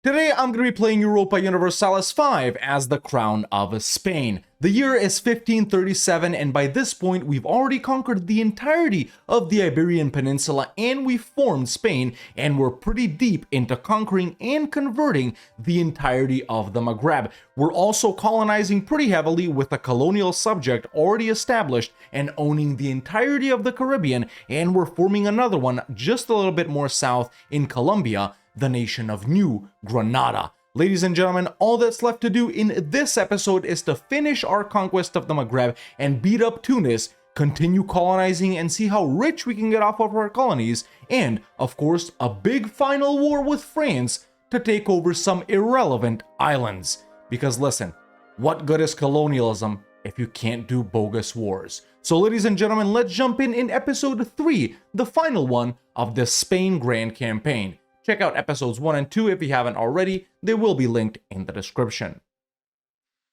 Today I'm going to be playing Europa Universalis 5 as the Crown of Spain. The year is 1537 and by this point we've already conquered the entirety of the Iberian Peninsula and we've formed Spain, and we're pretty deep into conquering and converting the entirety of the Maghreb. We're also colonizing pretty heavily with a colonial subject already established and owning the entirety of the Caribbean, and we're forming another one just a little bit more south in Colombia, the nation of New Granada. Ladies and gentlemen, all that's left to do in this episode is to finish our conquest of the Maghreb and beat up Tunis, continue colonizing and see how rich we can get off of our colonies, and of course a big final war with France to take over some irrelevant islands. Because listen, what good is colonialism if you can't do bogus wars? So ladies and gentlemen, let's jump in episode 3, the final one of the Spain Grand Campaign. Check out episodes 1 and 2 if you haven't already, they will be linked in the description.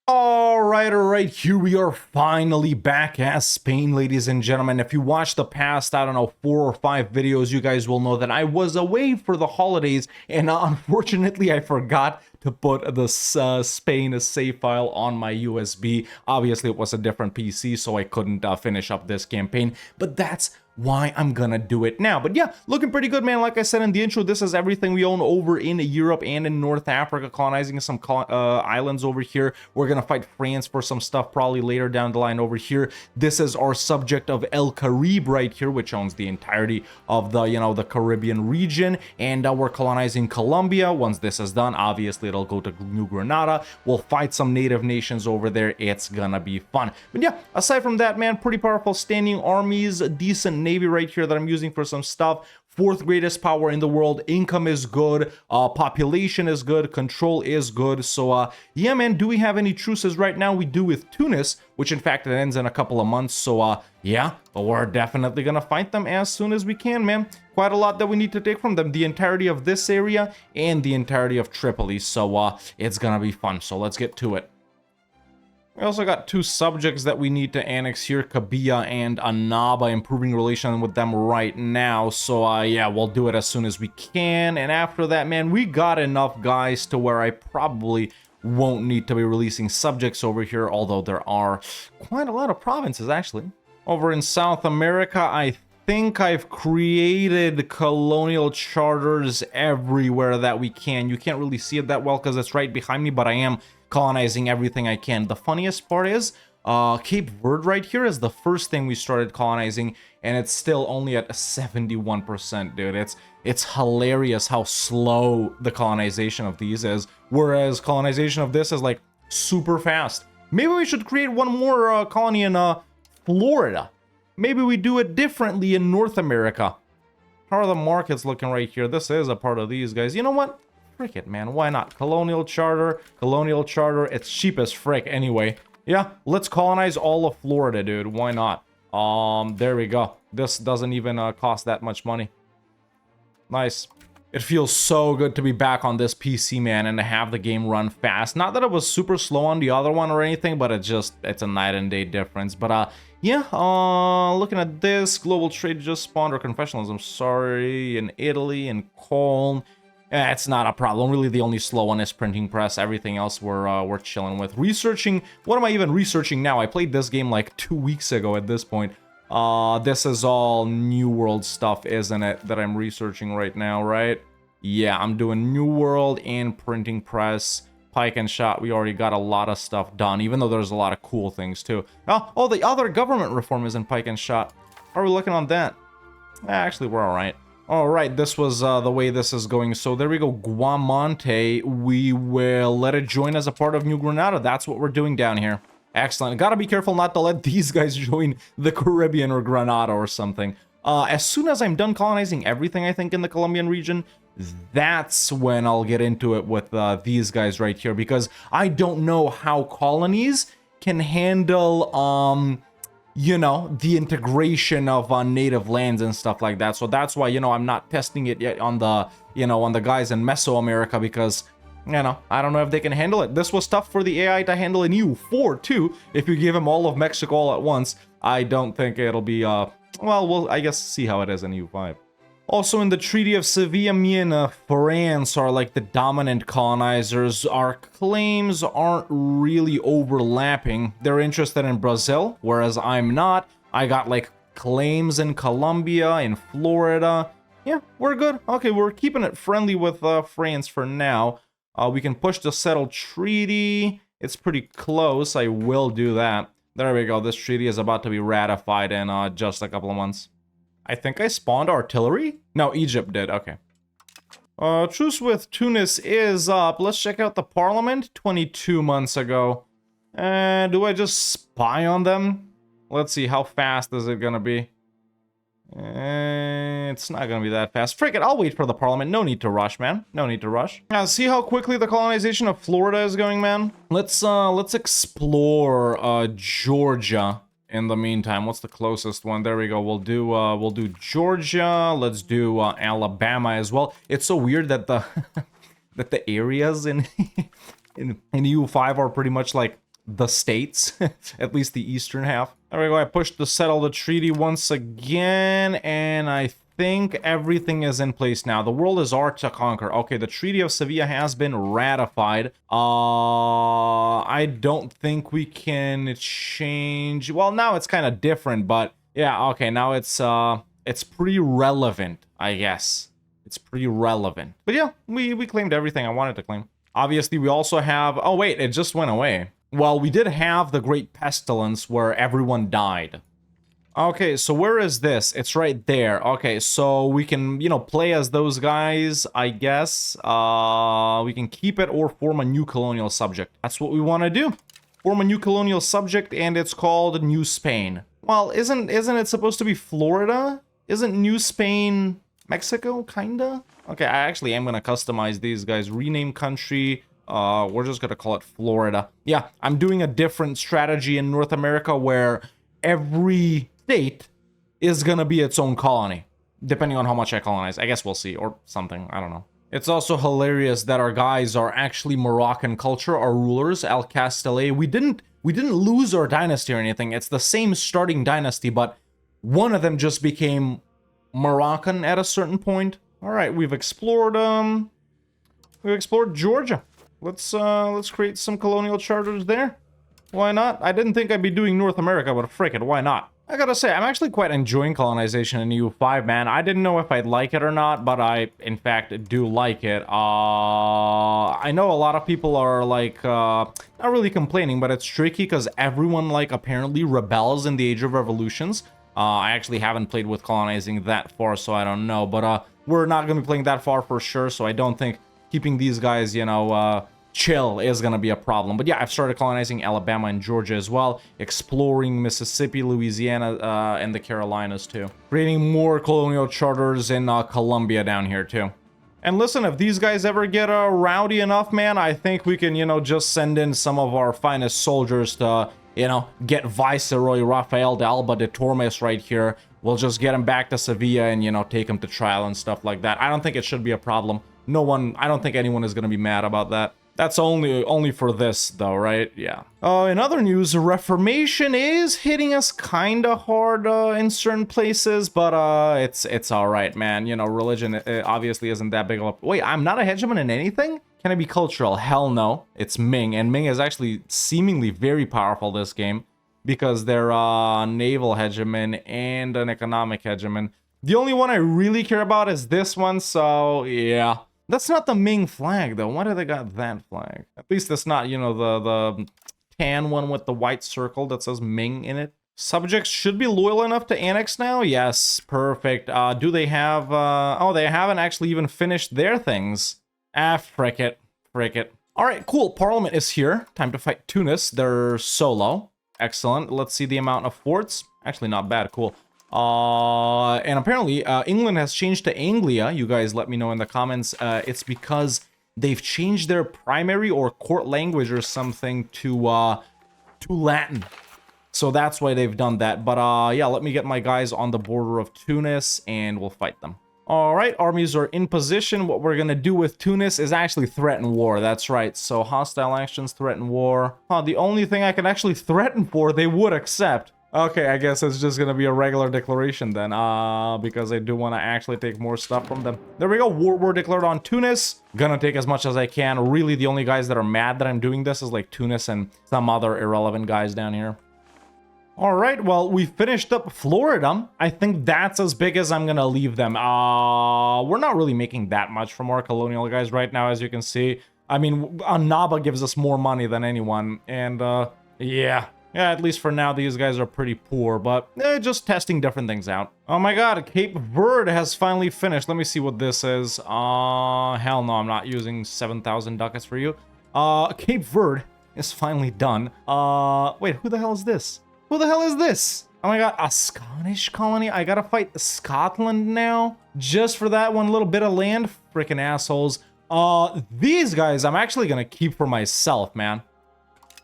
Alright, here we are finally back as Spain, ladies and gentlemen. If you watched the past, 4 or 5 videos, you guys will know that I was away for the holidays, and unfortunately I forgot to put the Spain save file on my USB. Obviously it was a different PC, so I couldn't finish up this campaign, but that's why I'm gonna do it now. But yeah, looking pretty good, man. Like I said in the intro, this is everything we own over in Europe and in North Africa, colonizing some islands over here. We're gonna fight France for some stuff probably later down the line over here. This is our subject of El Caribe right here, which owns the entirety of the, the Caribbean region, and we're colonizing Colombia. Once this is done, obviously it'll go to New Granada. We'll fight some native nations over there. It's gonna be fun. But yeah, aside from that, man, pretty powerful standing armies, decent navy right here that I'm using for some stuff. 4th greatest power in the world. Income is good, population is good, control is good. So yeah, man, do we have any truces right now? We do with Tunis, which in fact it ends in a couple of months. So yeah, but we're definitely gonna fight them as soon as we can, man. Quite a lot that we need to take from them, the entirety of this area and the entirety of Tripoli. So it's gonna be fun, so let's get to it. We also got 2 subjects that we need to annex here, Kabia and Annaba, improving relation with them right now. So yeah, we'll do it as soon as we can. And after that, man, we got enough guys to where I probably won't need to be releasing subjects over here, although there are quite a lot of provinces actually. Over in South America, I think I've created colonial charters everywhere that we can. You can't really see it that well because it's right behind me, but I am colonizing everything I can. The funniest part is Cape Verde right here is the first thing we started colonizing, and it's still only at 71%, dude. It's hilarious how slow the colonization of these is, whereas colonization of this is like super fast. Maybe we should create one more colony in Florida. Maybe we do it differently in North America. How are the markets looking right here? This is a part of these guys. You know what? Frick it, man. Why not? Colonial charter. It's cheap as frick anyway. Yeah, let's colonize all of Florida, dude. Why not? There we go. This doesn't even cost that much money. Nice. It feels so good to be back on this PC, man, and to have the game run fast. Not that it was super slow on the other one or anything, but it's a night and day difference. But yeah, looking at this, global trade just spawned, or confessionalism, sorry, in Italy, in Cologne. It's not a problem. Really, the only slow one is printing press. Everything else we're chilling with. Researching. What am I even researching now? I played this game like 2 weeks ago at this point. This is all New World stuff, isn't it, that I'm researching right now, right? Yeah, I'm doing New World and printing press. Pike and shot, we already got a lot of stuff done, even though there's a lot of cool things too. Oh, the other government reform is in Pike and shot. How are we looking on that? Actually, we're all right. All right, this was the way this is going. So there we go, Guamonte. We will let it join as a part of New Granada. That's what we're doing down here. Excellent. Gotta be careful not to let these guys join the Caribbean or Granada or something. As soon as I'm done colonizing everything, I think, in the Colombian region, that's when I'll get into it with these guys right here, because I don't know how colonies can handle the integration of native lands and stuff like that. So that's why, I'm not testing it yet on the, on the guys in Mesoamerica, because, I don't know if they can handle it. This was tough for the AI to handle in EU4 too. If you give them all of Mexico all at once, I don't think it'll be, well, we'll, I guess, see how it is in EU5. Also, in the Treaty of Sevilla, me and France are like the dominant colonizers. Our claims aren't really overlapping. They're interested in Brazil, whereas I'm not. I got like claims in Colombia, in Florida. Yeah, we're good. Okay, we're keeping it friendly with France for now. We can push the settled treaty. It's pretty close. I will do that. There we go. This treaty is about to be ratified in just a couple of months. I think I spawned artillery? No, Egypt did. Okay. Truce with Tunis is up. Let's check out the parliament 22 months ago. Do I just spy on them? Let's see, how fast is it gonna be? It's not gonna be that fast. Frick it, I'll wait for the parliament. No need to rush, man. No need to rush. See how quickly the colonization of Florida is going, man? Let's explore Georgia. In the meantime, what's the closest one? There we go. We'll do Georgia. Let's do Alabama as well. It's so weird that the that the areas in EU5 are pretty much like the states, at least the eastern half. There we go. I pushed to settle the treaty once again, and I think everything is in place now. The world is ours to conquer. Okay, the Treaty of Sevilla has been ratified. I don't think we can change. Well, now it's kind of different, but yeah, okay, now it's pretty relevant, I guess. It's pretty relevant. But yeah, we claimed everything I wanted to claim. Obviously, we also have... Oh, wait, it just went away. Well, we did have the Great Pestilence where everyone died. Okay, so where is this? It's right there. Okay, so we can, you know, play as those guys, I guess. We can keep it or form a new colonial subject. That's what we want to do. Form a new colonial subject, and it's called New Spain. Well, isn't it supposed to be Florida? Isn't New Spain Mexico, kinda? Okay, I actually am gonna customize these guys. Rename country. We're just gonna call it Florida. Yeah, I'm doing a different strategy in North America where every state is gonna be its own colony, depending on how much I colonize. I guess we'll see, or something. I don't know. It's also hilarious that our guys are actually Moroccan culture, our rulers, Al Castellet. We didn't lose our dynasty or anything. It's the same starting dynasty, but one of them just became Moroccan at a certain point. All right, we've explored Georgia. Let's create some colonial charters there. Why not? I didn't think I'd be doing North America, but frick it, why not? I gotta say, I'm actually quite enjoying colonization in EU5, man. I didn't know if I'd like it or not, but I, in fact, do like it. I know a lot of people are, like, not really complaining, but it's tricky because everyone, like, apparently rebels in the Age of Revolutions. I actually haven't played with colonizing that far, so I don't know. But we're not going to be playing that far for sure, so I don't think keeping these guys, you know, chill is going to be a problem. But yeah, I've started colonizing Alabama and Georgia as well, exploring Mississippi, Louisiana, and the Carolinas too. Creating more colonial charters in Colombia down here too. And listen, if these guys ever get rowdy enough, man, I think we can, you know, just send in some of our finest soldiers to, you know, get Viceroy Rafael de Alba de Tormes right here. We'll just get him back to Sevilla and, you know, take him to trial and stuff like that. I don't think it should be a problem. No one, I don't think anyone is going to be mad about that. That's only for this, though, right? Yeah. In other news, Reformation is hitting us kinda hard in certain places, but it's all right, man. You know, religion obviously isn't that big of a... Wait, I'm not a hegemon in anything? Can I be cultural? Hell no. It's Ming, and Ming is actually seemingly very powerful this game because they're a naval hegemon and an economic hegemon. The only one I really care about is this one, so yeah. That's not the Ming flag, though. Why do they got that flag? At least it's not, you know, the tan one with the white circle that says Ming in it. Subjects should be loyal enough to annex now? Yes, perfect. Do they have... Oh, they haven't actually even finished their things. Ah, frick it. Frick it. All right, cool. Parliament is here. Time to fight Tunis. They're solo. Excellent. Let's see the amount of forts. Actually, not bad. Cool. And apparently, England has changed to Anglia. You guys let me know in the comments. It's because they've changed their primary or court language or something to Latin. So that's why they've done that. But yeah, let me get my guys on the border of Tunis and we'll fight them. All right, armies are in position. What we're gonna do with Tunis is actually threaten war. That's right. So hostile actions, threaten war. The only thing I can actually threaten for, they would accept. Okay, I guess it's just gonna be a regular declaration then, because I do want to actually take more stuff from them. There we go, war declared on Tunis. Gonna take as much as I can. Really, the only guys that are mad that I'm doing this is like Tunis and some other irrelevant guys down here. All right, well, we finished up Florida. I think that's as big as I'm gonna leave them. We're not really making that much from our colonial guys right now, as you can see. I mean, Naba gives us more money than anyone, and yeah, at least for now, these guys are pretty poor, but just testing different things out. Oh my god, Cape Verde has finally finished. Let me see what this is. Hell no, I'm not using 7,000 ducats for you. Cape Verde is finally done. Wait, who the hell is this? Who the hell is this? Oh my god, a Scottish colony? I gotta fight Scotland now? Just for that one little bit of land? Freaking assholes. These guys I'm actually gonna keep for myself, man.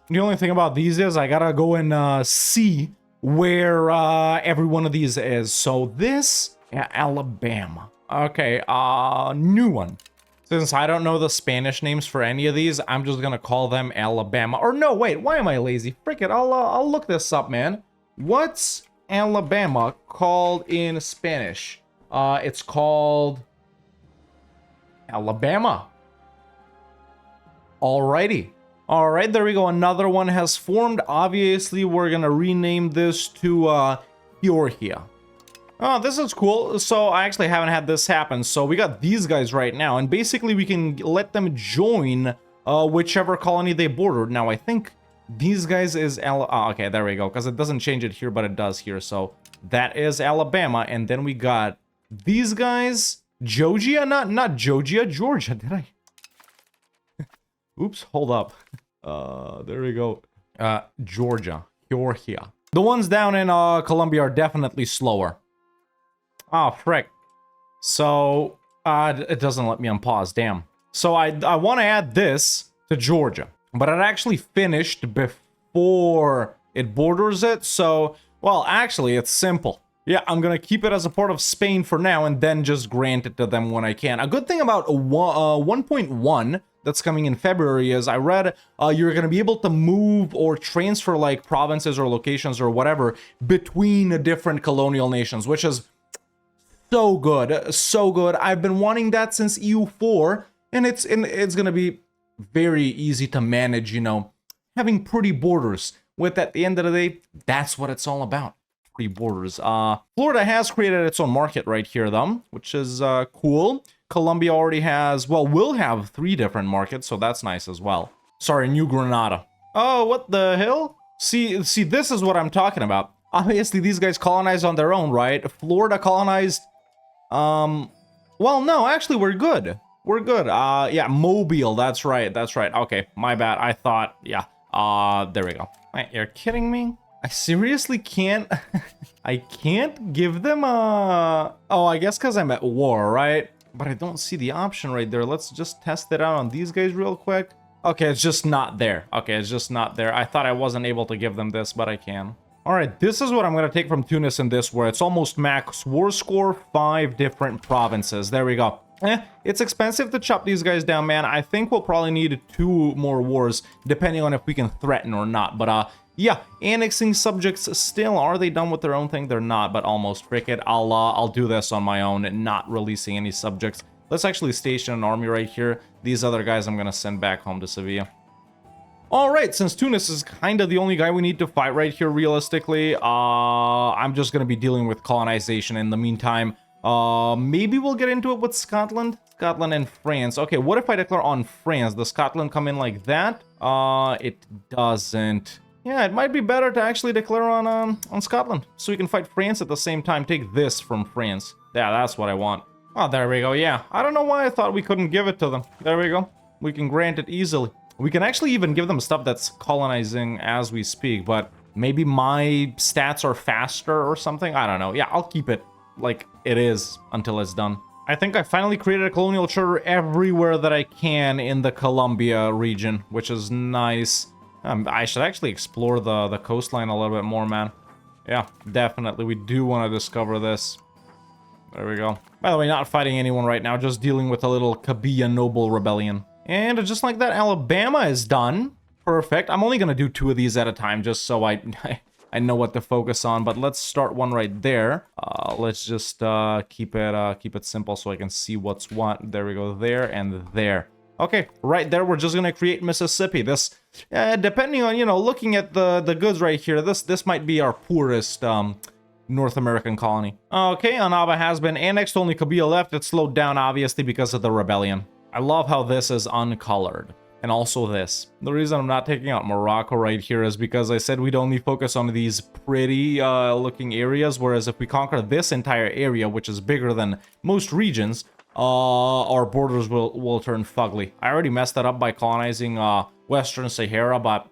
The only thing about these is I gotta go and see where every one of these is. So this, yeah, Alabama. Okay, new one. Since I don't know the Spanish names for any of these, I'm just gonna call them Alabama. Or no, wait, why am I lazy? Frick it, I'll look this up, man. What's Alabama called in Spanish? It's called Alabama. Alrighty. All right, there we go. Another one has formed. Obviously, we're gonna rename this to Georgia. Oh, this is cool. So I actually haven't had this happen. So we got these guys right now, and basically we can let them join whichever colony they bordered. Now I think these guys is okay, there we go, because it doesn't change it here, but it does here. So that is Alabama, and then we got these guys, Georgia, not Georgia, Georgia. Did I? Oops, hold up. There we go. Georgia. The ones down in Colombia are definitely slower. Oh, frick. So, it doesn't let me unpause, damn. So I want to add this to Georgia, but it actually finished before it borders it, so, well, actually, it's simple. Yeah, I'm gonna keep it as a part of Spain for now, and then just grant it to them when I can. A good thing about 1.1 that's coming in February is I read you're going to be able to move or transfer like provinces or locations or whatever between different colonial nations, which is so good, so good. I've been wanting that since EU4, and it's going to be very easy to manage, you know, having pretty borders with, at the end of the day, that's what it's all about. Pretty borders. Florida has created its own market right here though, which is cool. Colombia already has, well, will have 3 different markets, so that's nice as well. Sorry, New Granada. Oh, what the hell? See, this is what I'm talking about. Obviously, these guys colonized on their own, right? Florida colonized, well, no, actually, we're good. We're good. Yeah, Mobile, that's right, that's right. Okay, my bad, I thought, yeah. There we go. Wait, you're kidding me? I seriously can't, I can't give them a, oh, I guess because I'm at war, right? But I don't see the option right there. Let's just test it out on these guys real quick. Okay, it's just not there. Okay, it's just not there. I thought I wasn't able to give them this, but I can. All right, this is what I'm going to take from Tunis in this, where it's almost max war score, 5 different provinces. There we go. It's expensive to chop these guys down, man. I think we'll probably need 2 more wars, depending on if we can threaten or not. But, yeah, annexing subjects still. Are they done with their own thing? They're not, but almost. Frick it. I'll do this on my own and not releasing any subjects. Let's actually station an army right here. These other guys I'm gonna send back home to Sevilla. Alright, since Tunis is kind of the only guy we need to fight right here, realistically, I'm just gonna be dealing with colonization in the meantime. Maybe we'll get into it with Scotland? Scotland and France. Okay, what if I declare on France? Does Scotland come in like that? It doesn't. Yeah, it might be better to actually declare on Scotland, so we can fight France at the same time. Take this from France. Yeah, that's what I want. Oh, there we go, yeah. I don't know why I thought we couldn't give it to them. There we go. We can grant it easily. We can actually even give them stuff that's colonizing as we speak, but maybe my stats are faster or something? I don't know. Yeah, I'll keep it like it is until it's done. I think I finally created a colonial charter everywhere that I can in the Colombia region, which is nice. I should actually explore the coastline a little bit more, man. Yeah, definitely. We do want to discover this. There we go. By the way, not fighting anyone right now, just dealing with a little Kabila noble rebellion. And just like that, Alabama is done. Perfect. I'm only going to do 2 of these at a time, just so I I know what to focus on, but let's start one right there. Let's just keep it simple so I can see what's what. There we go, there and there. Okay, right there, we're just gonna create Mississippi. This, depending on, you know, looking at the goods right here, this might be our poorest North American colony. Okay, Anaba has been annexed, only Kabila left. It slowed down, obviously, because of the rebellion. I love how this is uncolored. And also this. The reason I'm not taking out Morocco right here is because I said we'd only focus on these pretty looking areas, whereas if we conquer this entire area, which is bigger than most regions, our borders will turn fugly. I already messed that up by colonizing Western Sahara, but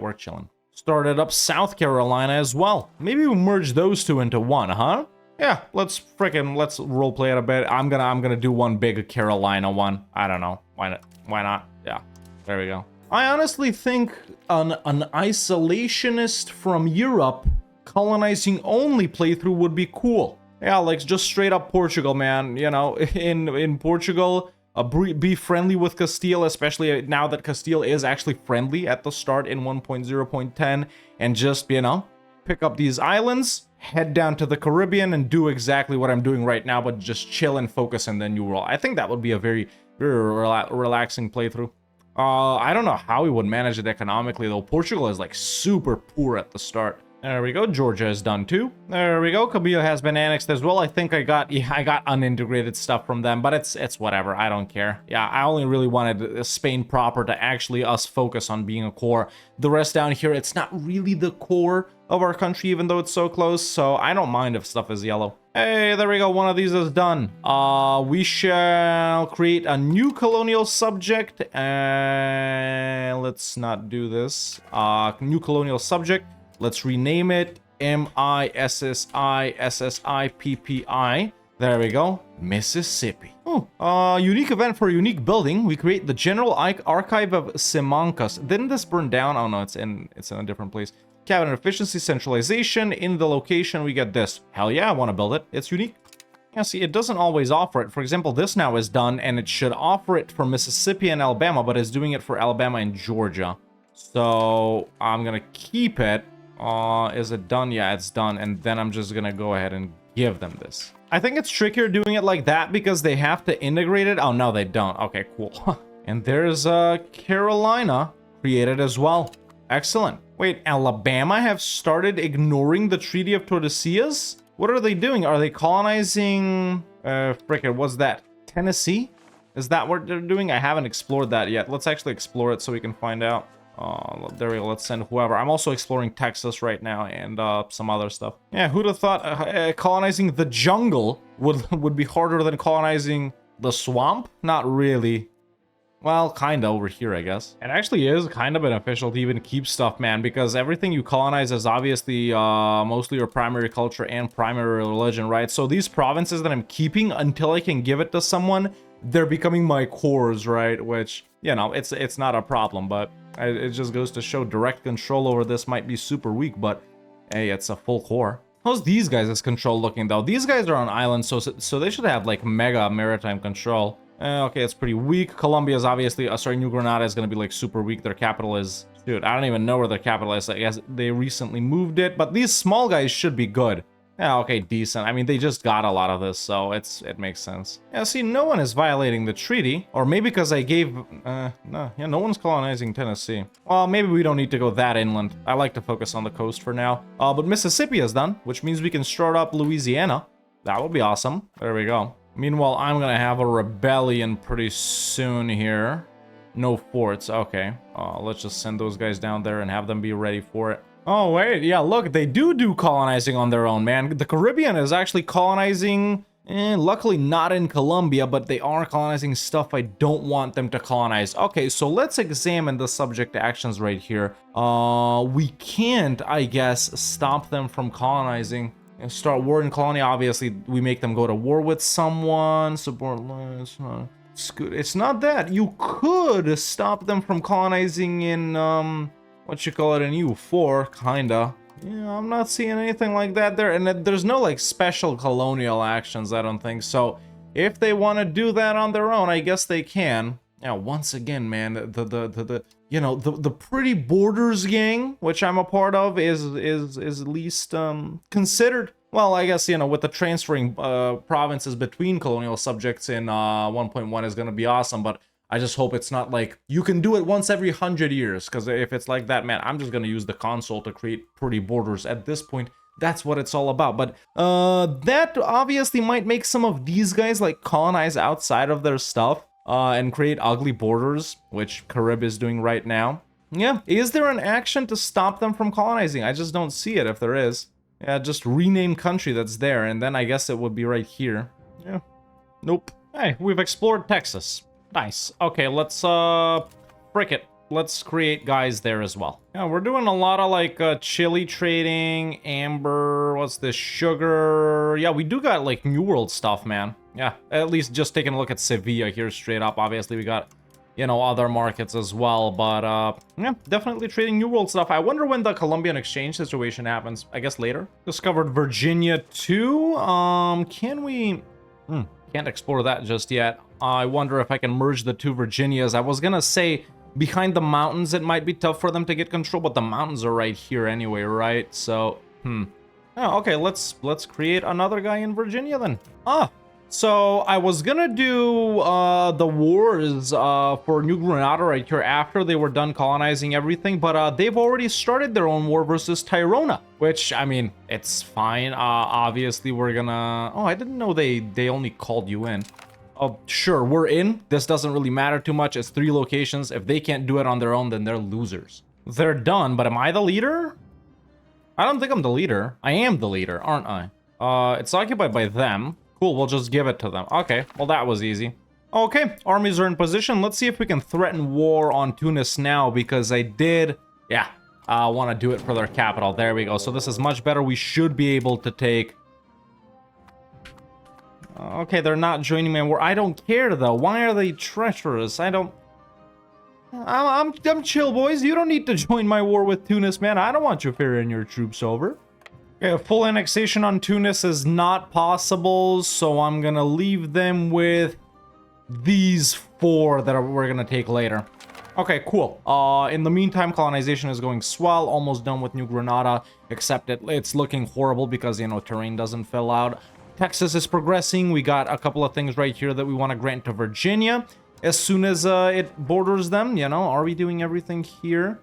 we're chilling. Started up South Carolina as well. Maybe we merge those two into one, huh? Yeah, let's roleplay it a bit. I'm gonna do one big Carolina one. I don't know. Why not? Why not? Yeah. There we go. I honestly think an isolationist from Europe colonizing only playthrough would be cool. Yeah, like just straight up Portugal, man. You know, in Portugal, be friendly with Castile, especially now that Castile is actually friendly at the start in 1.0.10, and just, you know, pick up these islands, head down to the Caribbean, and do exactly what I'm doing right now, but just chill and focus in the New World. I think that would be a very, very relaxing playthrough. I don't know how we would manage it economically, though. Portugal is like super poor at the start. There we go. Georgia is done too. There we go. Kabila has been annexed as well. I think I got unintegrated stuff from them, but it's whatever. I don't care. Yeah, I only really wanted Spain proper to actually us focus on being a core. The rest down here, it's not really the core of our country, even though it's so close. So I don't mind if stuff is yellow. Hey, there we go. One of these is done. We shall create a new colonial subject. Let's not do this. New colonial subject. Let's rename it MISSISSIPPI. There we go. Mississippi. Oh, unique event for a unique building. We create the General Archive of Simancas. Didn't this burn down? Oh no, it's in a different place. Cabinet efficiency, centralization. In the location, we get this. Hell yeah, I want to build it. It's unique. Yeah, see, it doesn't always offer it. For example, this now is done, and it should offer it for Mississippi and Alabama, but it's doing it for Alabama and Georgia. So I'm gonna keep it. Is it done? Yeah, it's done. And then I'm just gonna go ahead and give them this. I think it's trickier doing it like that because they have to integrate it. Oh, no, they don't. Okay, cool. And there's Carolina created as well. Excellent. Wait, Alabama have started ignoring the Treaty of Tordesillas? What are they doing? Are they colonizing... frickin', what's that? Tennessee? Is that what they're doing? I haven't explored that yet. Let's actually explore it so we can find out. There we go. Let's send whoever. I'm also exploring Texas right now and some other stuff. Yeah, who'd have thought colonizing the jungle would be harder than colonizing the swamp? Not really. Well, kind of over here, I guess. It actually is kind of beneficial to even keep stuff, man, because everything you colonize is obviously mostly your primary culture and primary religion, right? So these provinces that I'm keeping until I can give it to someone, they're becoming my cores, right? Which, you know, it's not a problem, but it just goes to show direct control over this might be super weak, but hey, it's a full core. How's these guys' control looking, though? These guys are on islands, so they should have, like, mega maritime control. Okay, it's pretty weak. Colombia is obviously... sorry, New Granada is going to be, like, super weak. Their capital is... Dude, I don't even know where their capital is. I guess they recently moved it, but these small guys should be good. Yeah, okay, decent. I mean, they just got a lot of this, so it makes sense. Yeah, see, no one is violating the treaty. Or maybe because I gave... no one's colonizing Tennessee. Well, maybe we don't need to go that inland. I like to focus on the coast for now. But Mississippi is done, which means we can start up Louisiana. That would be awesome. There we go. Meanwhile, I'm gonna have a rebellion pretty soon here. No forts, okay. Let's just send those guys down there and have them be ready for it. Oh, wait, yeah, look, they do colonizing on their own, man. The Caribbean is actually colonizing, luckily not in Colombia, but they are colonizing stuff I don't want them to colonize. Okay, so let's examine the subject actions right here. We can't, I guess, stop them from colonizing. Start war in colony, obviously, we make them go to war with someone, support alliance, it's good. It's not that. You could stop them from colonizing in, what you call it, in EU4, kinda. Yeah, I'm not seeing anything like that there, and there's no, like, special colonial actions, I don't think, so if they want to do that on their own, I guess they can. Yeah, once again, man, the you know, the pretty borders gang, which I'm a part of, is at least considered. Well, I guess, you know, with the transferring provinces between colonial subjects in 1.1 is gonna be awesome, but I just hope it's not like you can do it once every 100 years, because if it's like that, man, I'm just gonna use the console to create pretty borders. At this point, that's what it's all about. But that obviously might make some of these guys like colonize outside of their stuff and create ugly borders, which Carib is doing right now. Yeah, is there an action to stop them from colonizing? I just don't see it if there is. Yeah, just rename country that's there, and then I guess it would be right here. Yeah. Nope. Hey, we've explored Texas. Nice. Okay, let's, frick it. Let's create guys there as well. Yeah, we're doing a lot of, like, chili trading, amber, what's this, sugar. Yeah, we do got, like, New World stuff, man. Yeah, at least just taking a look at Sevilla here straight up. Obviously, we got, you know, other markets as well, but yeah, definitely trading New World stuff. I wonder when the Colombian exchange situation happens. I guess later. Discovered Virginia too. Can we... can't explore that just yet. I wonder if I can merge the two Virginias. I was gonna say behind the mountains it might be tough for them to get control, but the mountains are right here anyway, right? So, oh, okay, let's create another guy in Virginia then. So I was gonna do the wars for New Granada right here after they were done colonizing everything, but they've already started their own war versus Tirona, which, I mean, it's fine. Obviously we're gonna... Oh, I didn't know they only called you in. Oh, sure, we're in. This doesn't really matter too much. It's 3 locations. If they can't do it on their own, then they're losers. They're done, but am I the leader? I don't think I'm the leader. I am the leader, aren't I? It's occupied by them. Cool, we'll just give it to them. Okay, well that was easy. Okay, armies are in position. Let's see if we can threaten war on Tunis now, because I did, yeah, want to do it for their capital. There we go. So this is much better. We should be able to take... Okay, they're not joining my war. I don't care though. Why are they treacherous? I don't... I'm chill, boys. You don't need to join my war with Tunis, man. I don't want you ferrying your troops over. Okay, full annexation on Tunis is not possible, so I'm gonna leave them with these 4 that we're gonna take later. Okay, cool. In the meantime, colonization is going swell. Almost done with New Granada, except it's looking horrible because, you know, terrain doesn't fill out. Texas is progressing. We got a couple of things right here that we want to grant to Virginia as soon as it borders them, you know. Are we doing everything here?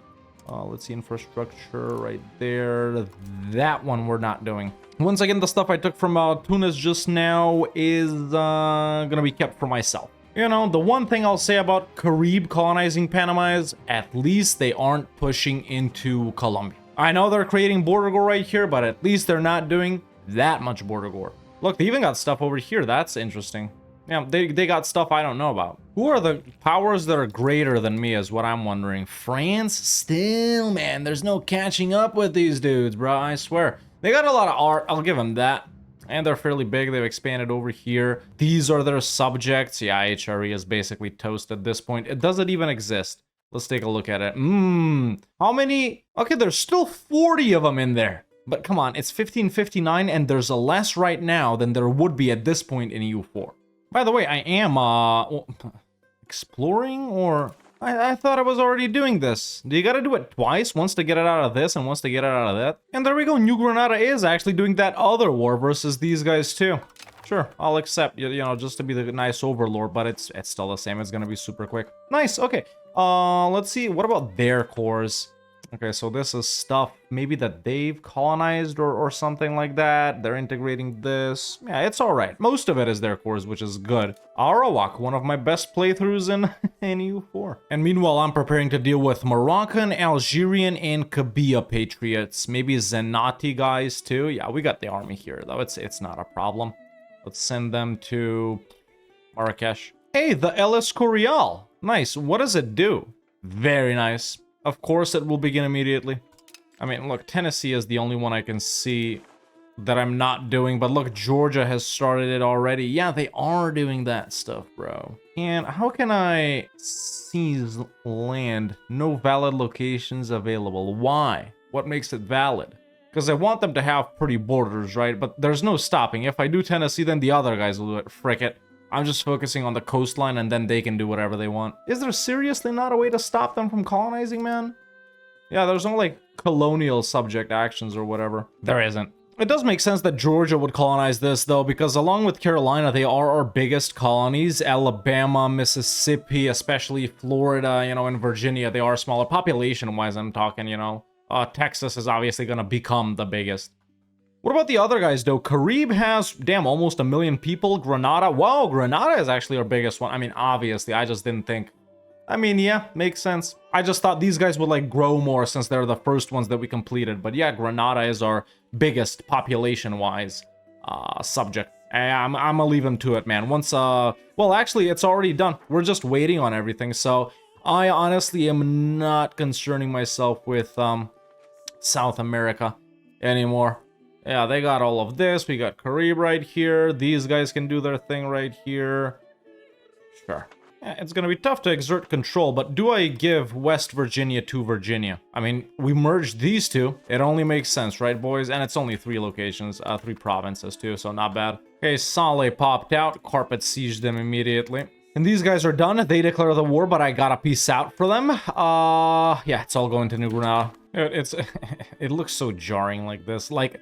Let's see, infrastructure right there. That one we're not doing. Once again, the stuff I took from Tunis just now is gonna be kept for myself. You know, the one thing I'll say about Carib colonizing Panama is at least they aren't pushing into Colombia. I know they're creating border gore right here, but at least they're not doing that much border gore. Look, they even got stuff over here. That's interesting. Yeah, they got stuff I don't know about. Who are the powers that are greater than me is what I'm wondering. France? Still, man, there's no catching up with these dudes, bro. I swear. They got a lot of art. I'll give them that. And they're fairly big. They've expanded over here. These are their subjects. Yeah, HRE is basically toast at this point. Does it even exist? Let's take a look at it. How many? Okay, there's still 40 of them in there. But come on, it's 1559 and there's a less right now than there would be at this point in EU4. By the way, I am, exploring, or... I thought I was already doing this. Do you gotta do it twice? Once to get it out of this and once to get it out of that? And there we go, New Granada is actually doing that other war versus these guys too. Sure, I'll accept, you know, just to be the nice overlord, but it's still the same. It's gonna be super quick. Nice, okay. Let's see, what about their cores? Okay, so this is stuff maybe that they've colonized or something like that. They're integrating this. Yeah, it's all right. Most of it is their cores, which is good. Arawak, one of my best playthroughs in EU4. And meanwhile, I'm preparing to deal with Moroccan, Algerian, and Kabila patriots. Maybe Zenati guys too. Yeah, we got the army here, though. It's not a problem. Let's send them to Marrakesh. Hey, the El Escorial. Nice. What does it do? Very nice. Of course it will begin immediately. I mean, look, Tennessee is the only one I can see that I'm not doing, but look, Georgia has started it already. Yeah, they are doing that stuff, bro. And how can I seize land? No valid locations available. Why? What makes it valid? Because I want them to have pretty borders, right? But there's no stopping. If I do Tennessee, then the other guys will do it. Frick it. I'm just focusing on the coastline, and then they can do whatever they want. Is there seriously not a way to stop them from colonizing, man? Yeah, there's no, like, colonial subject actions or whatever. There isn't. It does make sense that Georgia would colonize this, though, because along with Carolina, they are our biggest colonies. Alabama, Mississippi, especially Florida, you know, and Virginia, they are smaller. Population-wise, I'm talking, you know. Texas is obviously going to become the biggest. What about the other guys, though? Carib has, damn, almost 1 million people. Grenada, whoa, Grenada is actually our biggest one. I mean, obviously, I just didn't think. I mean, yeah, makes sense. I just thought these guys would, like, grow more since they're the first ones that we completed. But yeah, Grenada is our biggest population-wise subject. I'm gonna leave them to it, man. Once, well, actually, it's already done. We're just waiting on everything. So I honestly am not concerning myself with South America anymore. Yeah, they got all of this. We got Carib right here. These guys can do their thing right here. Sure. Yeah, it's gonna be tough to exert control, but do I give West Virginia to Virginia? I mean, we merged these two. It only makes sense, right, boys? And it's only 3 locations, 3 provinces, too, so not bad. Okay, Saleh popped out. Carpet sieged them immediately. And these guys are done. They declare the war, but I got a piece out for them. Yeah, it's all going to New Granada. It looks so jarring like this. Like,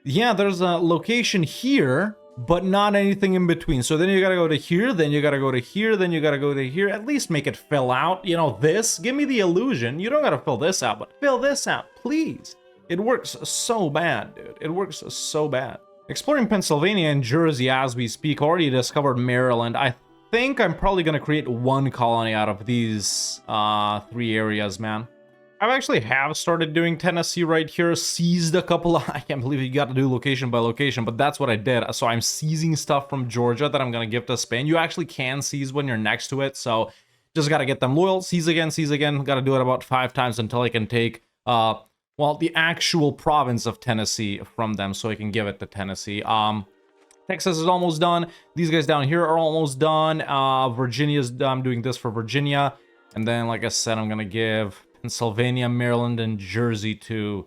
yeah, there's a location here, but not anything in between. So then you gotta go to here, then you gotta go to here, then you gotta go to here. At least make it fill out. You know, this. Give me the illusion. You don't gotta fill this out, but fill this out, please. It works so bad, dude. It works so bad. Exploring Pennsylvania and Jersey as we speak. Already discovered Maryland. I think I'm probably gonna create 1 colony out of these 3 areas, man. I actually have started doing Tennessee right here, seized a couple of, I can't believe you got to do location by location, but that's what I did. So I'm seizing stuff from Georgia that I'm going to give to Spain. You actually can seize when you're next to it, so just got to get them loyal, seize again, got to do it about 5 times until I can take, well, the actual province of Tennessee from them, so I can give it to Tennessee. Texas is almost done. These guys down here are almost done. Virginia's, I'm doing this for Virginia, and then, like I said, I'm going to give Pennsylvania, Maryland, and Jersey to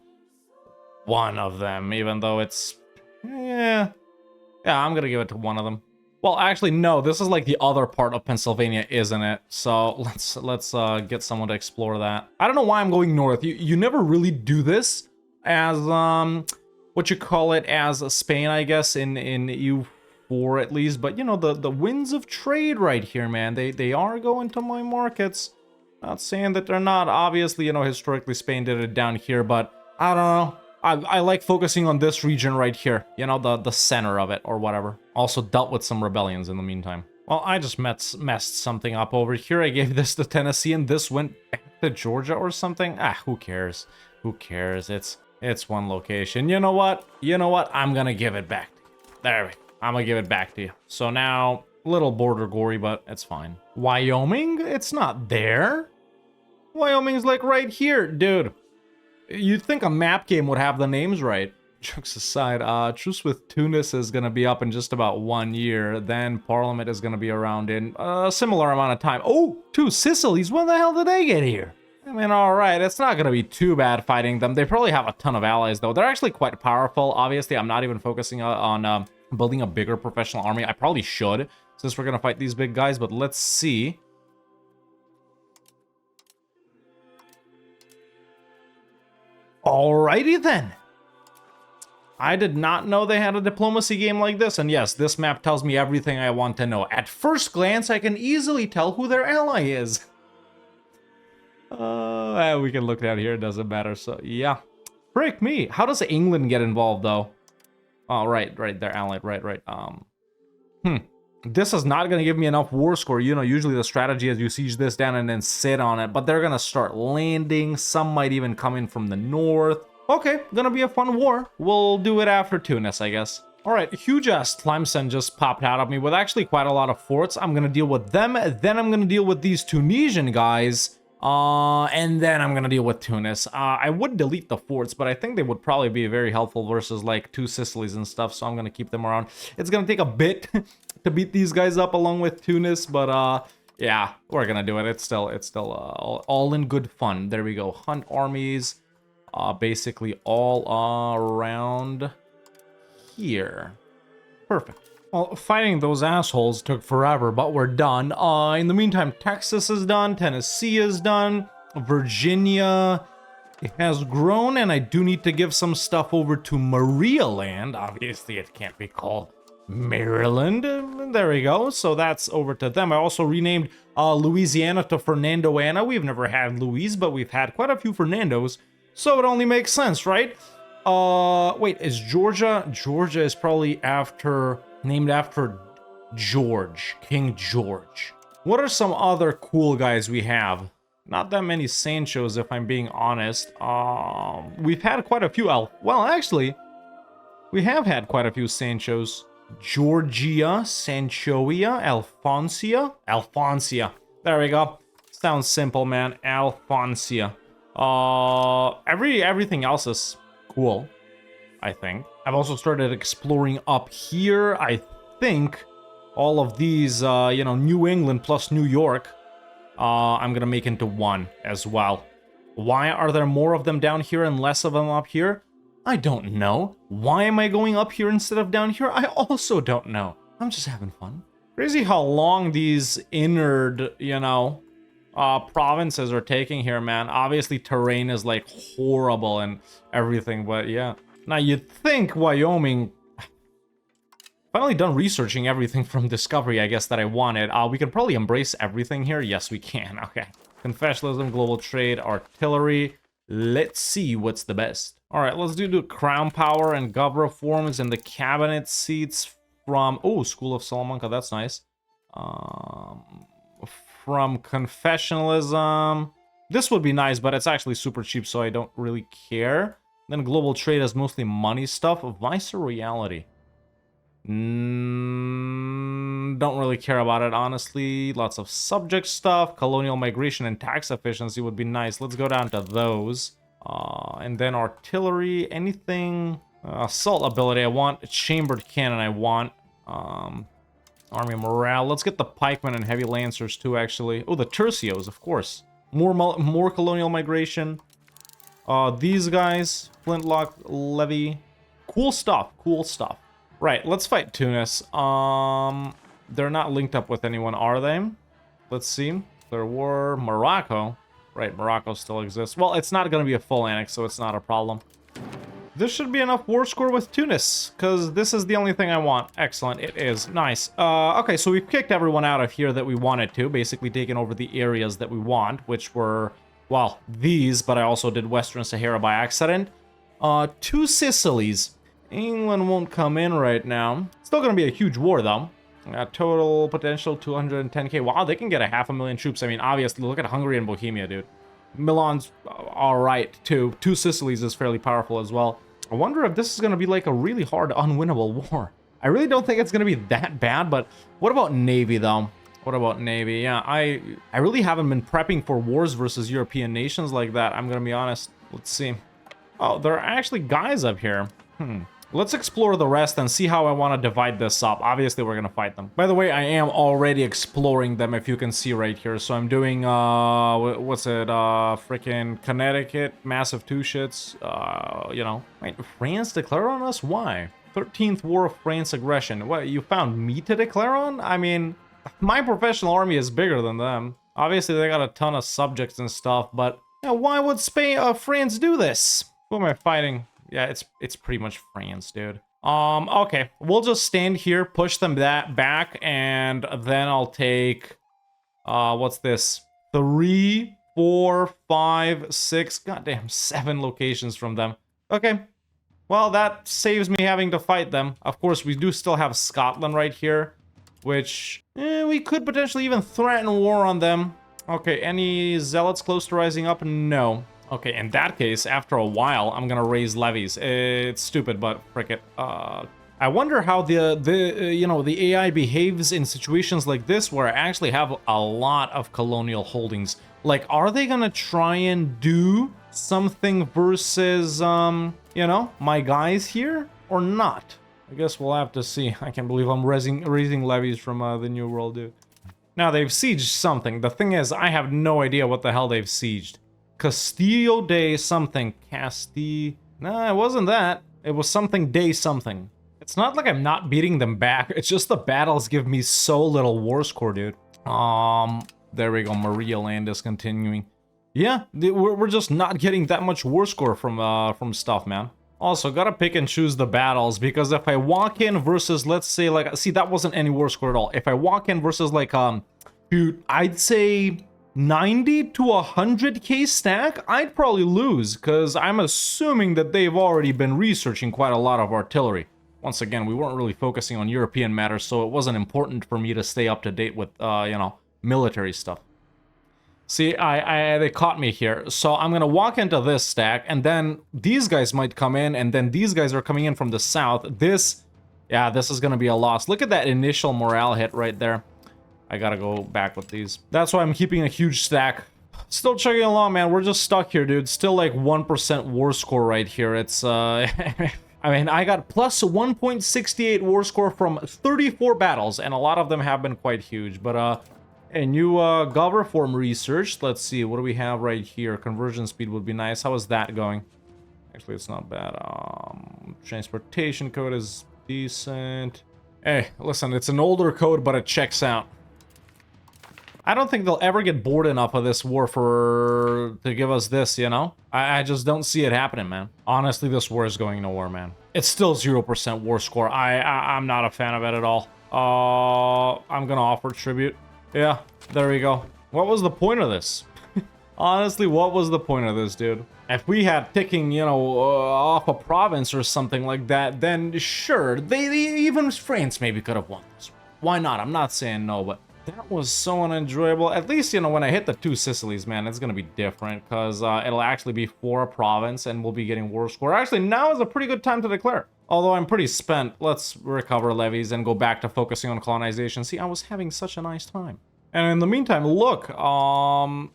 one of them, even though it's, yeah, I'm gonna give it to one of them. Well, actually, no, this is like the other part of Pennsylvania, isn't it? So let's get someone to explore that. I don't know why I'm going north. You never really do this as what you call it, as Spain, I guess, in EU4 at least. But you know, the winds of trade right here, man. They are going to my markets. Not saying that they're not. Obviously, you know, historically Spain did it down here, but I don't know. I like focusing on this region right here. You know, the center of it or whatever. Also dealt with some rebellions in the meantime. Well, I just messed something up over here. I gave this to Tennessee and this went back to Georgia or something. Ah, who cares? Who cares? It's one location. You know what? I'm gonna give it back to you. There we go. I'm gonna give it back to you. So now, a little border gory, but it's fine. Wyoming? It's not there. Wyoming's like right here, dude. You'd think a map game would have the names right. Jokes aside, truce with Tunis is gonna be up in just about 1 year. Then Parliament is gonna be around in a similar amount of time. Oh, 2 Sicilies. When the hell did they get here? I mean, alright, it's not gonna be too bad fighting them. They probably have a ton of allies, though. They're actually quite powerful. Obviously, I'm not even focusing on building a bigger professional army. I probably should, since we're gonna fight these big guys, but let's see. Alrighty then. I did not know they had a diplomacy game like this, and yes, this map tells me everything I want to know. At first glance, I can easily tell who their ally is. We can look down here, it doesn't matter, so yeah. Frick me. How does England get involved, though? Oh, right, they're allied, right. This is not going to give me enough war score. You know, usually the strategy is you siege this down and then sit on it, but they're going to start landing. Some might even come in from the north. Okay, gonna be a fun war. We'll do it after Tunis, I guess. All right, huge-ass Tlemcen just popped out of me with actually quite a lot of forts. I'm gonna deal with them, then I'm gonna deal with these Tunisian guys, and then I'm gonna deal with Tunis. I would delete the forts, but I think they would probably be very helpful versus like 2 Sicilies and stuff, so I'm gonna keep them around. It's gonna take a bit to beat these guys up along with Tunis, but yeah, we're gonna do it. It's still all in good fun. There we go. Hunt armies, basically all around here. Perfect. Well, fighting those assholes took forever, but we're done. In the meantime, Texas is done, Tennessee is done, Virginia, it has grown, and I do need to give some stuff over to Maria Land. Obviously, it can't be called Maryland. There we go. So that's over to them. I also renamed Louisiana to Fernando Ana. We've never had Louise, but we've had quite a few Fernandos, so it only makes sense, right? Wait, is Georgia? Georgia is probably named after George, King George. What are some other cool guys we have? Not that many Sanchos, if I'm being honest. We've had quite a few. Well, actually, we have had quite a few Sanchos. Georgia, Sanchoia, Alfonsia. There we go. Sounds simple, man. Alfonsia. Everything else is cool, I think. I've also started exploring up here. I think all of these, New England plus New York, I'm gonna make into one as well. Why are there more of them down here and less of them up here? I don't know. Why am I going up here instead of down here? I also don't know. I'm just having fun. Crazy how long these inner, provinces are taking here, man. Obviously, terrain is like horrible and everything, but yeah. Now, you'd think Wyoming... Finally done researching everything from Discovery, I guess, that I wanted. We can probably embrace everything here. Yes, we can. Okay. Confessionalism, global trade, artillery. Let's see what's the best. All right, let's do the crown power and gov reforms and the cabinet seats from... Oh, School of Salamanca, that's nice. From confessionalism. This would be nice, but it's actually super cheap, so I don't really care. Then global trade is mostly money stuff. Viceroyalty. Don't really care about it, honestly. Lots of subject stuff. Colonial migration and tax efficiency would be nice. Let's go down to those. And then artillery, anything. Assault ability, I want. Chambered cannon, I want. Army morale. Let's get the pikemen and heavy lancers too, actually. Oh, the tercios, of course. More colonial migration. These guys. Flintlock levy. Cool stuff. Cool stuff. Right, let's fight Tunis. They're not linked up with anyone, are they? Let's see. There were Morocco. Right, Morocco still exists. Well, it's not going to be a full annex, so it's not a problem. This should be enough war score with Tunis, because this is the only thing I want. Excellent, it is. Nice. Okay, so we've kicked everyone out of here that we wanted to, basically taken over the areas that we want, which were, well, these, but I also did Western Sahara by accident. 2 Sicilies. England won't come in right now. Still going to be a huge war, though. Total potential 210k. Wow, they can get 500,000 troops. I mean, obviously, look at Hungary and Bohemia, dude. Milan's all right, too. 2 Sicilies is fairly powerful as well. I wonder if this is going to be like a really hard, unwinnable war. I really don't think it's going to be that bad, but what about Navy, though? What about Navy? Yeah, I really haven't been prepping for wars versus European nations like that, I'm going to be honest. Let's see. Oh, there are actually guys up here. Let's explore the rest and see how I want to divide this up. Obviously, we're going to fight them. By the way, I am already exploring them, if you can see right here. So I'm doing, what's it, freaking Connecticut, massive 2 shits, Wait, France declare on us? Why? 13th War of France aggression. What, you found me to declare on? I mean, my professional army is bigger than them. Obviously, they got a ton of subjects and stuff, but why would France do this? Who am I fighting? Yeah, it's pretty much France, dude. Okay. We'll just stand here, push them back, and then I'll take... what's this? 3, 4, 5, 6... Goddamn, 7 locations from them. Okay. Well, that saves me having to fight them. Of course, we do still have Scotland right here, which... we could potentially even threaten war on them. Okay, any zealots close to rising up? No. Okay, in that case, after a while, I'm gonna raise levies. It's stupid, but frick it. I wonder how the AI behaves in situations like this where I actually have a lot of colonial holdings. Like, are they gonna try and do something versus, my guys here, or not? I guess we'll have to see. I can't believe I'm raising levies from the New World, dude. Now, they've sieged something. The thing is, I have no idea what the hell they've sieged. Castillo de something. Nah, it wasn't that. It was something de something. It's not like I'm not beating them back. It's just the battles give me so little war score, dude. There we go. Maria Land is continuing. Yeah, we're just not getting that much war score from stuff, man. Also, gotta pick and choose the battles, because if I walk in versus, let's say, like, see, that wasn't any war score at all. If I walk in versus, like, dude, I'd say 90 to 100k stack, I'd probably lose, because I'm assuming that they've already been researching quite a lot of artillery. Once again, we weren't really focusing on European matters, so it wasn't important for me to stay up to date with, you know, military stuff. See, they caught me here. So I'm gonna walk into this stack, and then these guys might come in, and then these guys are coming in from the south. Yeah, this is gonna be a loss. Look at that initial morale hit right there. I gotta go back with these. That's why I'm keeping a huge stack. Still chugging along, man. We're just stuck here, dude. Still like 1% war score right here. It's, I mean, I got plus 1.68 war score from 34 battles, and a lot of them have been quite huge, but, a new gov reform research. Let's see, what do we have right here? Conversion speed would be nice. How is that going? Actually, it's not bad. Transportation code is decent. Hey, listen, it's an older code, but it checks out. I don't think they'll ever get bored enough of this war to give us this, you know? I just don't see it happening, man. Honestly, this war is going nowhere, man. It's still 0% war score. I'm not a fan of it at all. I'm gonna offer tribute. Yeah, there we go. What was the point of this? Honestly, what was the point of this, dude? If we had ticking, you know, off a province or something like that, then sure, even France maybe could have won this. Why not? I'm not saying no, but that was so unenjoyable. At least, you know, when I hit the 2 Sicilies, man, it's gonna be different, because it'll actually be for a province, and we'll be getting war score. Actually, now is a pretty good time to declare. Although I'm pretty spent, let's recover levies and go back to focusing on colonization. See, I was having such a nice time. And in the meantime, look,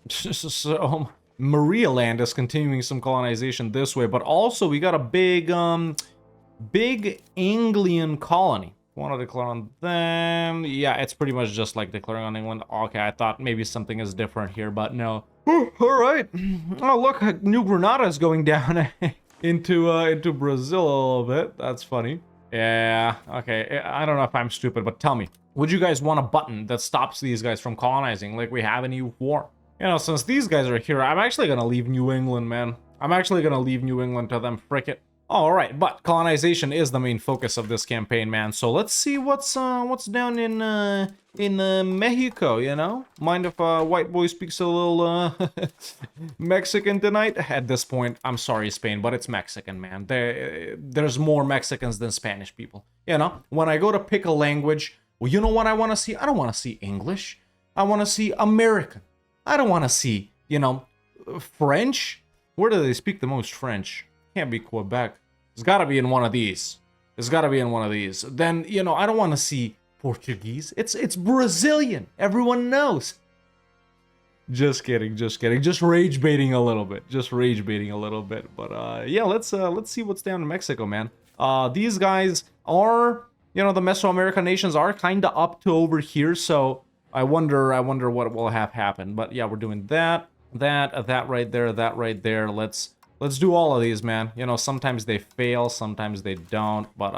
so Maria Land is continuing some colonization this way, but also we got a big Anglian colony. Want to declare on them? Yeah, it's pretty much just like declaring on England. Okay, I thought maybe something is different here, but no. All right. Oh, look, New Granada is going down into Brazil a little bit. That's funny. Yeah, okay. I don't know if I'm stupid, but tell me, would you guys want a button that stops these guys from colonizing like we have in EU4? You know, since these guys are here, I'm actually gonna leave New England, man. I'm actually gonna leave New England to them, frick it. All right, but colonization is the main focus of this campaign, man. So let's see what's down in Mexico, you know? Mind if white boy speaks a little Mexican tonight? At this point, I'm sorry, Spain, but it's Mexican, man. There's more Mexicans than Spanish people. You know, when I go to pick a language, well, you know what I want to see? I don't want to see English. I want to see American. I don't want to see, you know, French. Where do they speak the most French? Can't be Quebec. It's got to be in one of these. It's got to be in one of these. Then, you know, I don't want to see Portuguese. It's Brazilian. Everyone knows. Just kidding. Just kidding. Just rage baiting a little bit. Just rage baiting a little bit. But yeah, let's see what's down in Mexico, man. These guys are, you know, the Mesoamerican nations are kind of up to over here. So I wonder what will have happened. But yeah, we're doing that right there, that right there. Let's do all of these, man. You know, sometimes they fail, sometimes they don't, but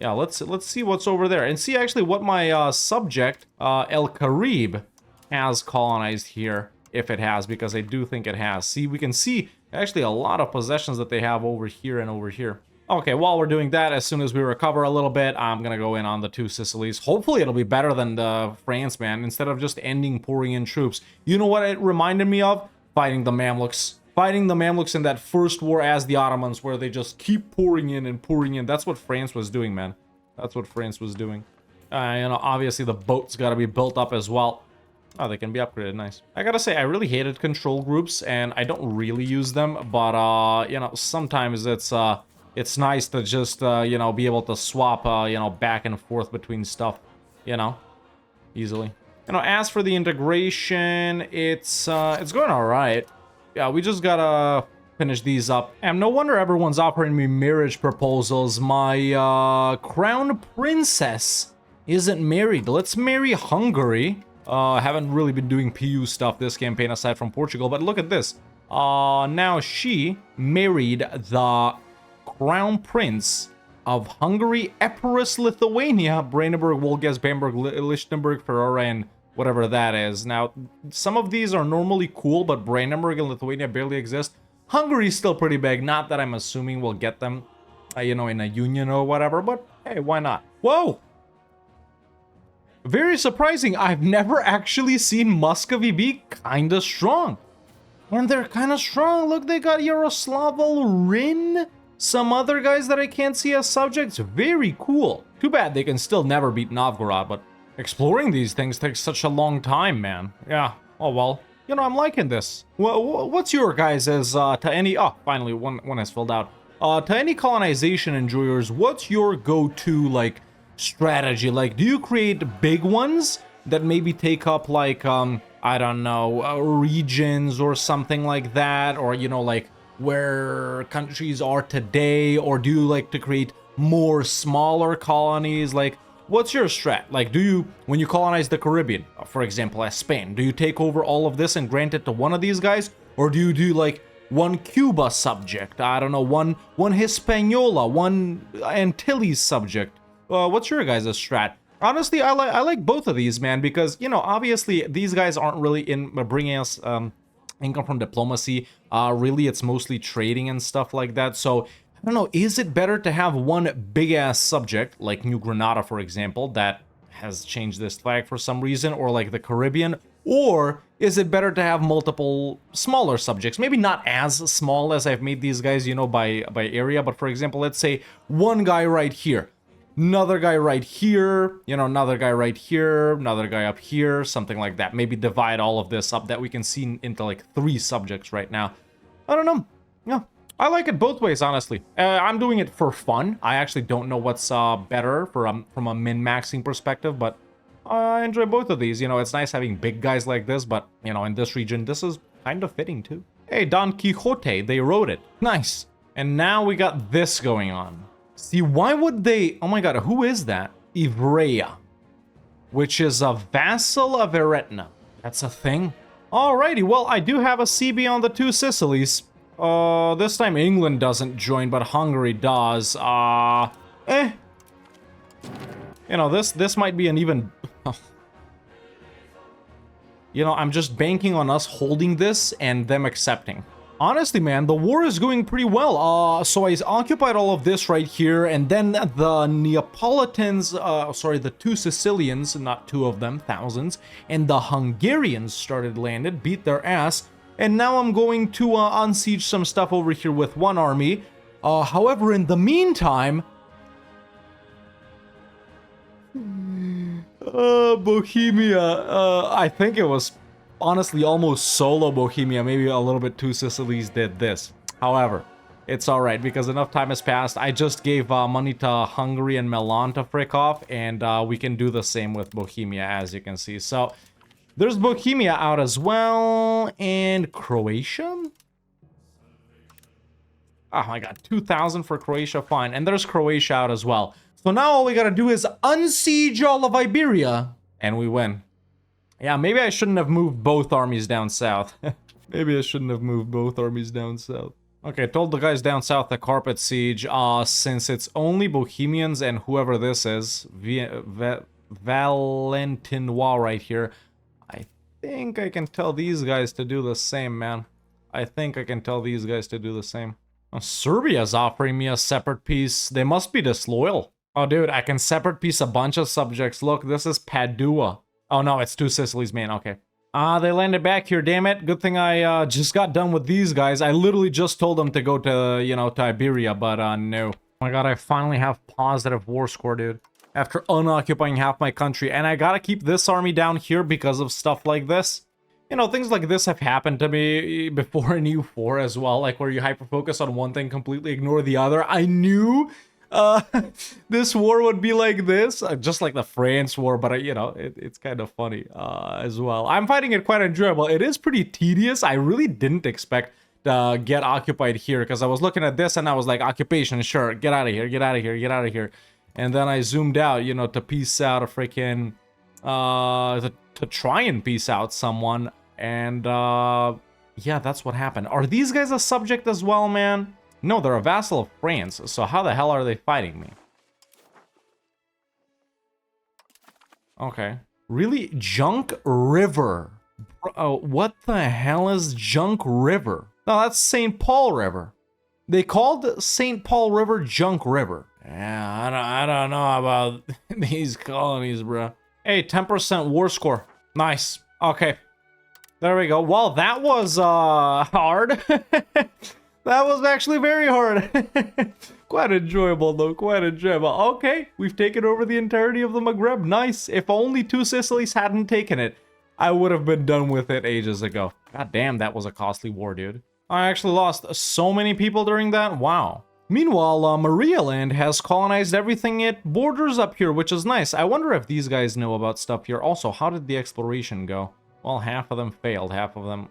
yeah, let's see what's over there and see actually what my subject El Carib has colonized here, if it has, because I do think it has. See, we can see actually a lot of possessions that they have over here and over here. Okay, while we're doing that, as soon as we recover a little bit, I'm gonna go in on the 2 Sicilies. Hopefully it'll be better than the France, man, instead of just pouring in troops. You know what it reminded me of? Fighting the Mamluks. Fighting the Mamluks in that first war as the Ottomans, where they just keep pouring in and pouring in. That's what France was doing, man. That's what France was doing. You know, obviously the boats gotta be built up as well. Oh, they can be upgraded, nice. I gotta say, I really hated control groups, and I don't really use them, but, you know, sometimes it's nice to just, you know, be able to swap, you know, back and forth between stuff, you know, easily. You know, as for the integration, it's going all right. Yeah, we just gotta finish these up. And no wonder everyone's offering me marriage proposals. My crown princess isn't married. Let's marry Hungary. Haven't really been doing PU stuff this campaign aside from Portugal, but look at this. Now she married the crown prince of Hungary, Epirus, Lithuania, Brandenburg, Wolgast, Bamberg, Lichtenberg, Ferrara, and whatever that is. Now, some of these are normally cool, but Brandenburg and Lithuania barely exist. Hungary's still pretty big. Not that I'm assuming we'll get them, you know, in a union or whatever, but hey, why not? Whoa! Very surprising. I've never actually seen Muscovy be kinda strong. And they're kinda strong. Look, they got Yaroslavl, Rin, some other guys that I can't see as subjects. Very cool. Too bad they can still never beat Novgorod, but exploring these things takes such a long time, man. Yeah, oh well. You know, I'm liking this. Well, what's your guys' to any... Oh, finally, one has filled out. To any colonization enjoyers, what's your go-to, like, strategy? Like, do you create big ones that maybe take up, like, I don't know, regions or something like that? Or, you know, like, where countries are today? Or do you like to create more smaller colonies? Like, what's your strat? Like, do you, when you colonize the Caribbean, for example, as Spain, do you take over all of this and grant it to one of these guys? Or do you do, like, one Cuba subject? I don't know, one Hispaniola, one Antilles subject? What's your guys' strat? Honestly, I like both of these, man, because, you know, obviously, these guys aren't really in bringing us income from diplomacy. Really, it's mostly trading and stuff like that. So, I don't know, is it better to have one big-ass subject, like New Granada, for example, that has changed this flag for some reason, or like the Caribbean, or is it better to have multiple smaller subjects? Maybe not as small as I've made these guys, you know, by area, but for example, let's say one guy right here, another guy right here, you know, another guy right here, another guy up here, something like that. Maybe divide all of this up that we can see into like 3 subjects right now. I don't know. Yeah, I like it both ways, honestly. I'm doing it for fun. I actually don't know what's better from a min-maxing perspective, but I enjoy both of these. You know, it's nice having big guys like this, but, you know, in this region, this is kind of fitting too. Hey, Don Quixote, they wrote it. Nice. And now we got this going on. See, why would they... Oh my god, who is that? Ivrea, which is a vassal of Eretna. That's a thing? Alrighty, well, I do have a CB on the 2 Sicilies. This time England doesn't join, but Hungary does. You know, this might be an even... You know, I'm just banking on us holding this and them accepting. Honestly, man, the war is going pretty well. So I occupied all of this right here, and then the Neapolitans, sorry, the 2 Sicilians, not 2 of them, thousands, and the Hungarians started landed, beat their ass, and now I'm going to unsiege some stuff over here with 1 army. However, in the meantime... Bohemia, I think it was honestly almost solo Bohemia, maybe a little bit 2 Sicilies did this. However, it's alright because enough time has passed. I just gave money to Hungary and Milan to frick off, and we can do the same with Bohemia, as you can see. So, there's Bohemia out as well, and Croatia? Oh my god, 2,000 for Croatia, fine. And there's Croatia out as well. So now all we gotta do is unsiege all of Iberia, and we win. Yeah, maybe I shouldn't have moved both armies down south. Maybe I shouldn't have moved both armies down south. Okay, told the guys down south to carpet siege, since it's only Bohemians and whoever this is, Valentinois right here, I think I can tell these guys to do the same, man. I think I can tell these guys to do the same. Oh, Serbia's offering me a separate piece. They must be disloyal. Oh, dude, I can separate piece a bunch of subjects. Look, this is Padua. Oh, no, it's 2 Sicilies, man. Okay. They landed back here, damn it. Good thing I just got done with these guys. I literally just told them to go to, you know, to Iberia, but no. Oh my god, I finally have positive war score, dude. After unoccupying half my country. And I gotta keep this army down here because of stuff like this. You know, things like this have happened to me before in EU4 as well. Like, where you hyper-focus on one thing, completely ignore the other. I knew... this war would be like this, just like the France war, but you know, it's kind of funny as well. I'm finding it quite enjoyable. It is pretty tedious. I really didn't expect to get occupied here because I was looking at this and I was like, occupation, sure, get out of here, get out of here, get out of here. And then I zoomed out, you know, to peace out a freaking, to try and peace out someone. And yeah, that's what happened. Are these guys a subject as well, man? No, they're a vassal of France, so how the hell are they fighting me? Okay. Really? Junk River. Bro, what the hell is Junk River? No, that's St. Paul River. They called St. Paul River Junk River. Yeah, I don't know about these colonies, bro. Hey, 10% war score. Nice. Okay. There we go. Well, that was hard. That was actually very hard. Quite enjoyable, though. Quite enjoyable. Okay, we've taken over the entirety of the Maghreb. Nice. If only two Sicilies hadn't taken it, I would have been done with it ages ago. God damn, that was a costly war, dude. I actually lost so many people during that. Wow. Meanwhile, Maria Land has colonized everything it borders up here, which is nice. I wonder if these guys know about stuff here. Also, how did the exploration go? Well, half of them failed, half of them...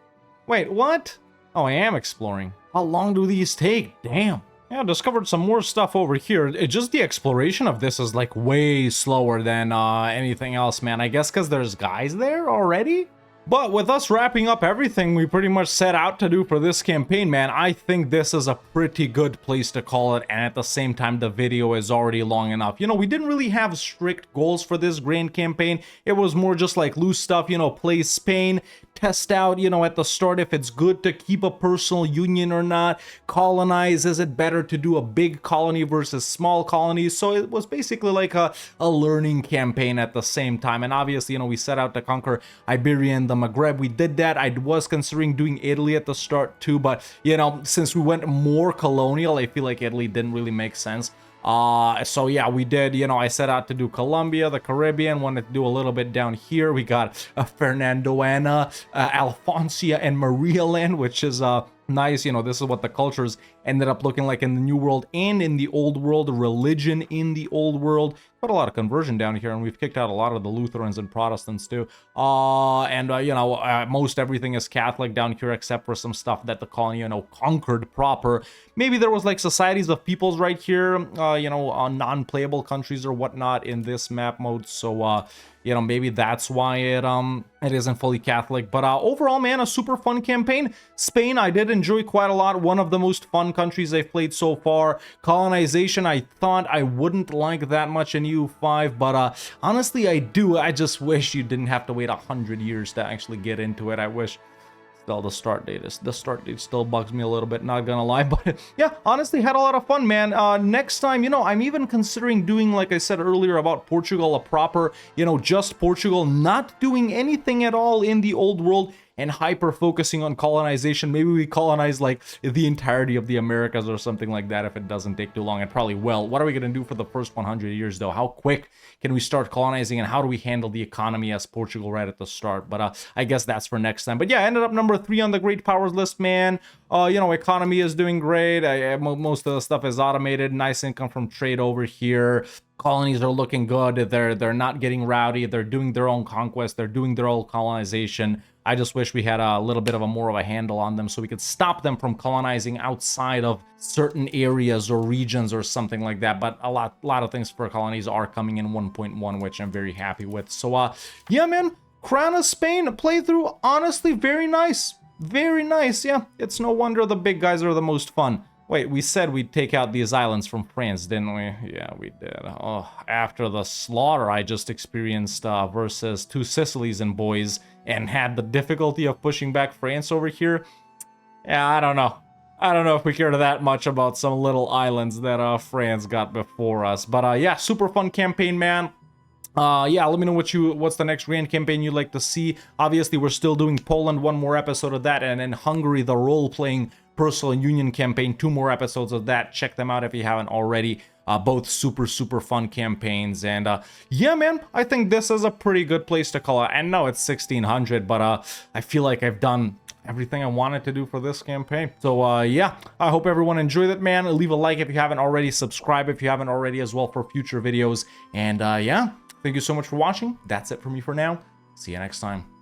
Wait, what? Oh, I am exploring. How long do these take? Damn. Yeah, discovered some more stuff over here. Just the exploration of this is like way slower than anything else, man. I guess because there's guys there already? But with us wrapping up everything we pretty much set out to do for this campaign, man, I think this is a pretty good place to call it, and at the same time, the video is already long enough. You know, we didn't really have strict goals for this grand campaign. It was more just like loose stuff, you know, play Spain, test out, you know, at the start if it's good to keep a personal union or not, colonize, is it better to do a big colony versus small colonies? So it was basically like a learning campaign at the same time, and obviously, you know, we set out to conquer Iberia and the Maghreb. We did that. I was considering doing Italy at the start too, but you know, since we went more colonial, I feel like Italy didn't really make sense. So yeah, we did, you know, I set out to do Colombia, the Caribbean, wanted to do a little bit down here. We got Fernandoana, Alfonsia, and Maria Land, which is nice. You know, this is what the cultures ended up looking like in the New World and in the Old World, religion in the Old World. Got a lot of conversion down here, and we've kicked out a lot of the Lutherans and Protestants too. You know, most everything is Catholic down here except for some stuff that the colony, you know, conquered proper. Maybe there was like societies of peoples right here, you know, non-playable countries or whatnot in this map mode. So, you know, maybe that's why it isn't fully Catholic. But overall, man, a super fun campaign. Spain, I did enjoy quite a lot. One of the most fun countries I've played so far. Colonization, I thought I wouldn't like that much in EU5, but honestly, I do. I just wish you didn't have to wait 100 years to actually get into it. I wish. Still, the start date still bugs me a little bit, not gonna lie. But yeah, honestly, had a lot of fun, man. Next time, you know, I'm even considering doing, like I said earlier about Portugal, a proper, you know, just Portugal, not doing anything at all in the Old World and hyper focusing on colonization. Maybe we colonize like the entirety of the Americas or something like that if it doesn't take too long. It probably will. What are we going to do for the first 100 years though? How quick can we start colonizing, and how do we handle the economy as Portugal right at the start? But I guess that's for next time. But yeah, I ended up number 3 on the great powers list, man. You know, economy is doing great. Most of the stuff is automated. Nice income from trade over here. Colonies are looking good. They're not getting rowdy. They're doing their own conquest. They're doing their own colonization. I just wish we had a little bit of a more of a handle on them so we could stop them from colonizing outside of certain areas or regions or something like that. But a lot of things for colonies are coming in 1.1, which I'm very happy with. So yeah, man, Crown of Spain playthrough, honestly, very nice. Very nice, yeah. It's no wonder the big guys are the most fun. Wait, we said we'd take out these islands from France, didn't we? Yeah, we did. Oh, after the slaughter I just experienced versus two Sicilies and boys, and had the difficulty of pushing back France over here. Yeah, I don't know. I don't know if we care that much about some little islands that France got before us. But yeah, super fun campaign, man. Yeah, let me know what's the next grand campaign you'd like to see. Obviously, we're still doing Poland, one more episode of that, and then Hungary, the role-playing personal union campaign, 2 more episodes of that. Check them out if you haven't already. Both super fun campaigns. And yeah, man, I think this is a pretty good place to call it. And no, it's 1600, but I feel like I've done everything I wanted to do for this campaign. So yeah, I hope everyone enjoyed it, man. Leave a like if you haven't already. Subscribe if you haven't already as well for future videos. And yeah, thank you so much for watching. That's it for me for now. See you next time.